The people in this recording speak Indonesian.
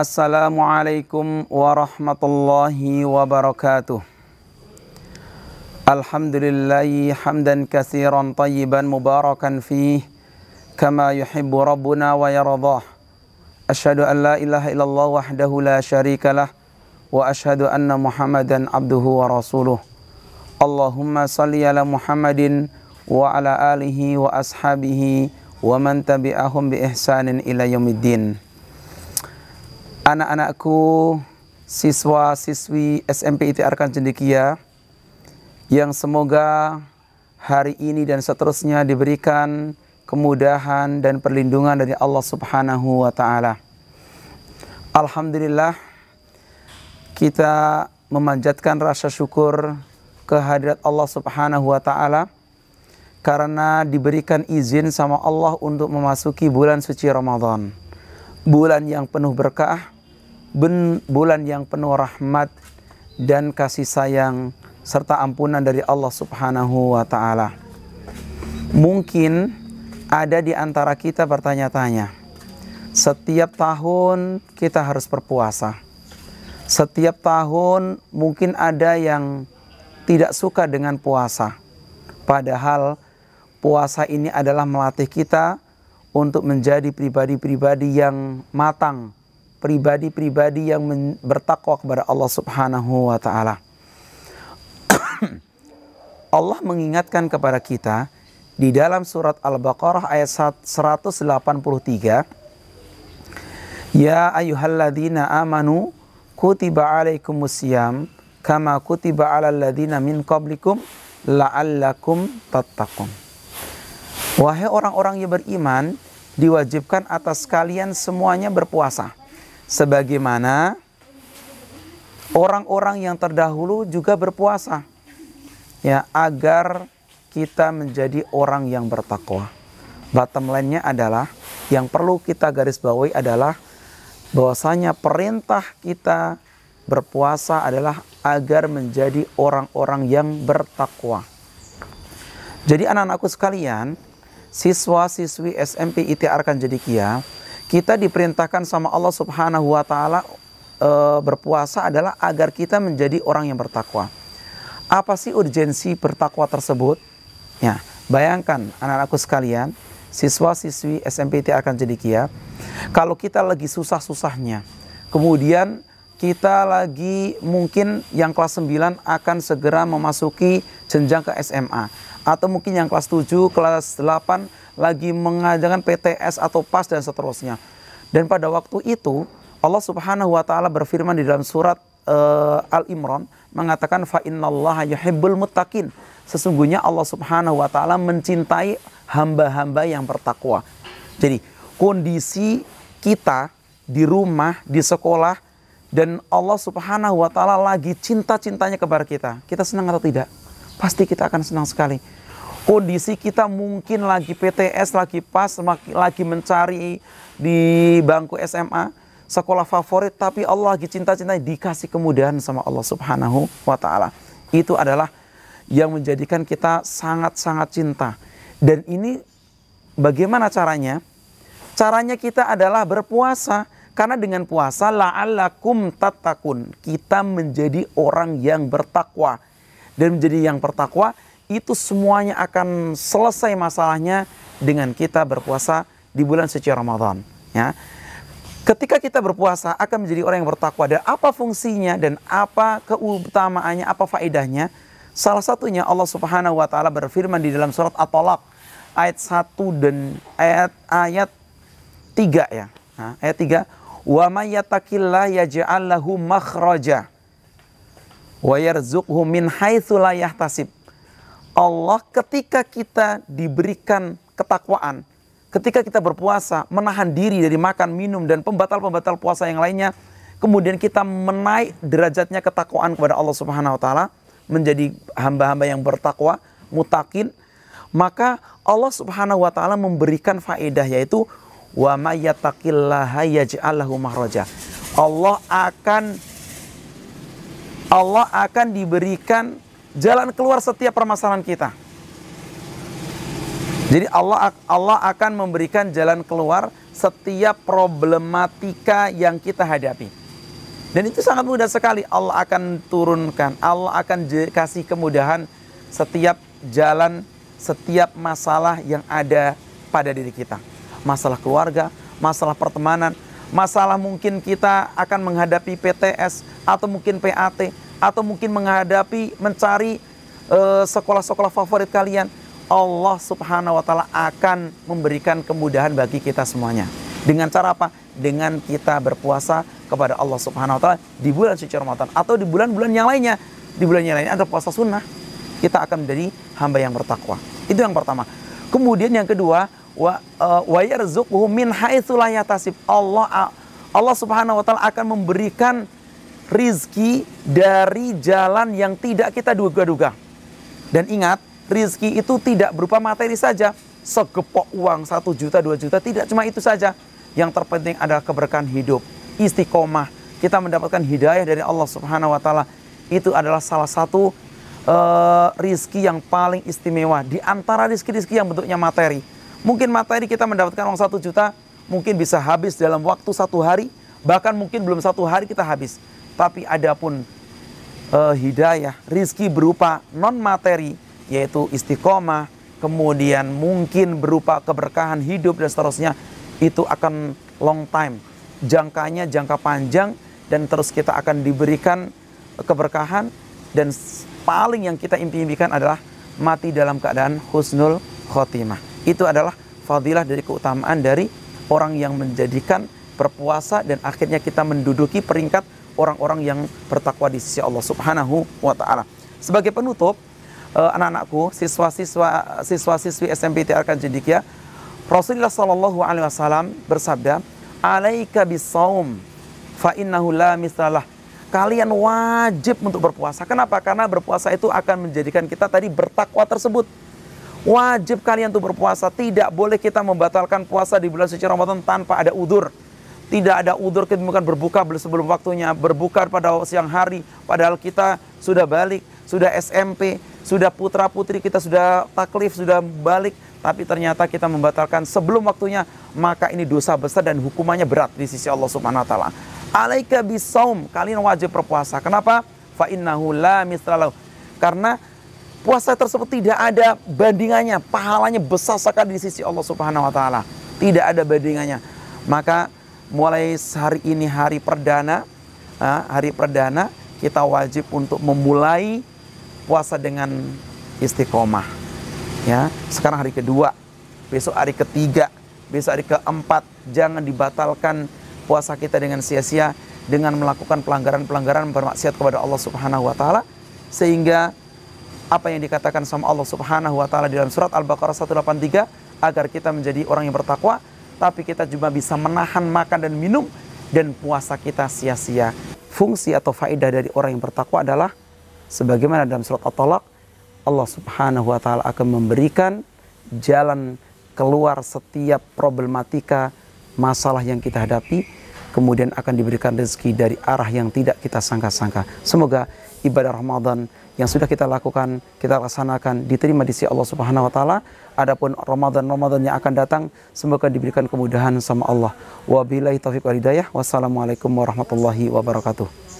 Assalamualaikum warahmatullahi wabarakatuh. Alhamdulillahi hamdan katsiran tayyiban mubarakan fih kama yuhibbu rabbuna wa yardah. Asyhadu an la ilaha illallah wahdahu la syarikalah wa asyhadu anna Muhammadan abduhu wa rasuluh. Allahumma salli ala Muhammadin wa ala alihi wa ashabihi wa man tabi'ahum bi ihsanin ila yaumiddin. Anak-anakku, siswa-siswi SMP ITR Cendekia yang semoga hari ini dan seterusnya diberikan kemudahan dan perlindungan dari Allah Subhanahu wa Ta'ala. Alhamdulillah, kita memanjatkan rasa syukur kehadirat Allah Subhanahu wa Ta'ala karena diberikan izin sama Allah untuk memasuki bulan suci Ramadan, bulan yang penuh berkah, bulan yang penuh rahmat dan kasih sayang serta ampunan dari Allah Subhanahu wa Ta'ala. Mungkin ada di antara kita bertanya-tanya, setiap tahun kita harus berpuasa. Setiap tahun mungkin ada yang tidak suka dengan puasa. Padahal puasa ini adalah melatih kita untuk menjadi pribadi-pribadi yang matang, pribadi-pribadi yang bertakwa kepada Allah Subhanahu wa Ta'ala. Allah mengingatkan kepada kita di dalam surat Al-Baqarah ayat 183, Ya ayyuhalladzina amanu kutiba alaikumusiyam kama kutiba alal ladzina min qablikum la'allakum tattaqun. Wahai orang-orang yang beriman, diwajibkan atas kalian semuanya berpuasa, sebagaimana orang-orang yang terdahulu juga berpuasa, ya, agar kita menjadi orang yang bertakwa. Bottom line-nya adalah, yang perlu kita garis bawahi adalah bahwasanya perintah kita berpuasa adalah agar menjadi orang-orang yang bertakwa. Jadi anak-anakku sekalian, siswa-siswi SMP ITR Cendekia, kita diperintahkan sama Allah Subhanahu wa Ta'ala berpuasa adalah agar kita menjadi orang yang bertakwa. Apa sih urgensi bertakwa tersebut? Ya, bayangkan anak-anakku sekalian, siswa-siswi SMP ITR Cendekia, kalau kita lagi susah-susahnya, kemudian kita lagi mungkin yang kelas 9 akan segera memasuki jenjang ke SMA, atau mungkin yang kelas 7, kelas 8 lagi mengajarkan PTS atau PAS dan seterusnya. Dan pada waktu itu Allah Subhanahu wa Ta'ala berfirman di dalam surat Al-Imran mengatakan fa innallaha yuhibbul muttaqin. Sesungguhnya Allah Subhanahu wa Ta'ala mencintai hamba-hamba yang bertakwa. Jadi kondisi kita di rumah, di sekolah, dan Allah Subhanahu wa Ta'ala lagi cinta-cintanya kepada kita. Kita senang atau tidak? Pasti kita akan senang sekali. Kondisi kita mungkin lagi PTS, lagi PAS, lagi mencari di bangku SMA, sekolah favorit, tapi Allah lagi cinta-cinta, dikasih kemudahan sama Allah Subhanahu wa Ta'ala. Itu adalah yang menjadikan kita sangat-sangat cinta. Dan ini bagaimana caranya? Caranya kita adalah berpuasa. Karena dengan puasa la'allakum tattaqun, kita menjadi orang yang bertakwa. Dan menjadi yang bertakwa itu semuanya akan selesai masalahnya dengan kita berpuasa di bulan suci Ramadan, ya. Ketika kita berpuasa akan menjadi orang yang bertakwa. Dan apa fungsinya dan apa keutamaannya, apa faedahnya? Salah satunya Allah Subhanahu wa Ta'ala berfirman di dalam surat At-Talaq ayat 1 dan ayat 3, ya. Nah, ayat 3, wa may yattaqillaha yaj'al lahu makhraja wa yarzuqhu min haitsu la yahtasib. Allah ketika kita diberikan ketakwaan, ketika kita berpuasa, menahan diri dari makan, minum, dan pembatal-pembatal puasa yang lainnya, kemudian kita menaik derajatnya ketakwaan kepada Allah Subhanahu wa Ta'ala, menjadi hamba-hamba yang bertakwa, muttaqin, maka Allah Subhanahu wa Ta'ala memberikan faedah, yaitu wa may yattaqillaha yaj'al lahu makhraja. Allah akan diberikan jalan keluar setiap permasalahan kita. Jadi Allah akan memberikan jalan keluar setiap problematika yang kita hadapi. Dan itu sangat mudah sekali. Allah akan turunkan, Allah akan kasih kemudahan setiap jalan, setiap masalah yang ada pada diri kita. Masalah keluarga, masalah pertemanan, masalah mungkin kita akan menghadapi PTS, atau mungkin PAT, atau mungkin menghadapi mencari sekolah-sekolah favorit kalian. Allah subhanahu wa ta'ala akan memberikan kemudahan bagi kita semuanya. Dengan cara apa? Dengan kita berpuasa kepada Allah subhanahu wa ta'ala di bulan suci Ramadan, atau di bulan-bulan yang lainnya. Di bulan yang lainnya ada puasa sunnah. Kita akan menjadi hamba yang bertakwa. Itu yang pertama. Kemudian yang kedua, wa yarzuquhu min haitsu la yahtasib. Allah subhanahu wa ta'ala akan memberikan rizki dari jalan yang tidak kita duga-duga. Dan ingat, rizki itu tidak berupa materi saja. Segepok uang 1 juta, 2 juta, tidak cuma itu saja. Yang terpenting adalah keberkahan hidup, istiqomah. Kita mendapatkan hidayah dari Allah subhanahu wa ta'ala. Itu adalah salah satu rizki yang paling istimewa di antara rizki-rizki yang bentuknya materi. Mungkin materi kita mendapatkan uang 1 juta, mungkin bisa habis dalam waktu 1 hari, bahkan mungkin belum 1 hari kita habis. Tapi adapun hidayah, rizki berupa non materi, yaitu istiqomah, kemudian mungkin berupa keberkahan hidup dan seterusnya, itu akan long time, jangkanya jangka panjang, dan terus kita akan diberikan keberkahan. Dan paling yang kita impikan adalah mati dalam keadaan husnul khotimah. Itu adalah fadilah dari keutamaan dari orang yang menjadikan berpuasa, dan akhirnya kita menduduki peringkat orang-orang yang bertakwa di sisi Allah subhanahu wa ta'ala. Sebagai penutup, anak-anakku, siswa-siswi SMP TRK Cendekia, Rasulullah Shallallahu Alaihi Wasallam bersabda, "Alaika bisaum, fa innahu la mislalah." Kalian wajib untuk berpuasa. Kenapa? Karena berpuasa itu akan menjadikan kita tadi bertakwa tersebut. Wajib kalian untuk berpuasa. Tidak boleh kita membatalkan puasa di bulan suci Ramadan tanpa ada udzur. Tidak ada udzur, kita bukan berbuka sebelum waktunya, berbuka pada siang hari, padahal kita sudah balik, sudah SMP, sudah putra-putri kita sudah taklif, sudah balik, tapi ternyata kita membatalkan sebelum waktunya, maka ini dosa besar dan hukumannya berat di sisi Allah subhanahu wa ta'ala. Alaika bisaum, kalian wajib berpuasa. Kenapa? Fa innahu la mislalahu. Karena puasa tersebut tidak ada bandingannya, pahalanya besar sekali di sisi Allah subhanahu wa ta'ala. Tidak ada bandingannya. Maka mulai hari ini hari perdana, kita wajib untuk memulai puasa dengan istiqomah. Ya, sekarang hari kedua, besok hari ketiga, besok hari keempat. Jangan dibatalkan puasa kita dengan sia-sia, dengan melakukan pelanggaran-pelanggaran, bermaksiat kepada Allah subhanahu wa ta'ala. Sehingga apa yang dikatakan sama Allah subhanahu wa ta'ala di dalam surat Al-Baqarah 183, agar kita menjadi orang yang bertakwa, tapi kita juga bisa menahan makan dan minum, dan puasa kita sia-sia. Fungsi atau faedah dari orang yang bertakwa adalah sebagaimana dalam surat At-Talaq, Allah subhanahu wa ta'ala akan memberikan jalan keluar setiap problematika, masalah yang kita hadapi, kemudian akan diberikan rezeki dari arah yang tidak kita sangka-sangka. Semoga ibadah Ramadan yang sudah kita lakukan, kita laksanakan, diterima di sisi Allah subhanahu wa ta'ala. Adapun Ramadan yang akan datang, semoga diberikan kemudahan sama Allah. Wabillahi taufiq wal hidayah. Wassalamualaikum warahmatullahi wabarakatuh.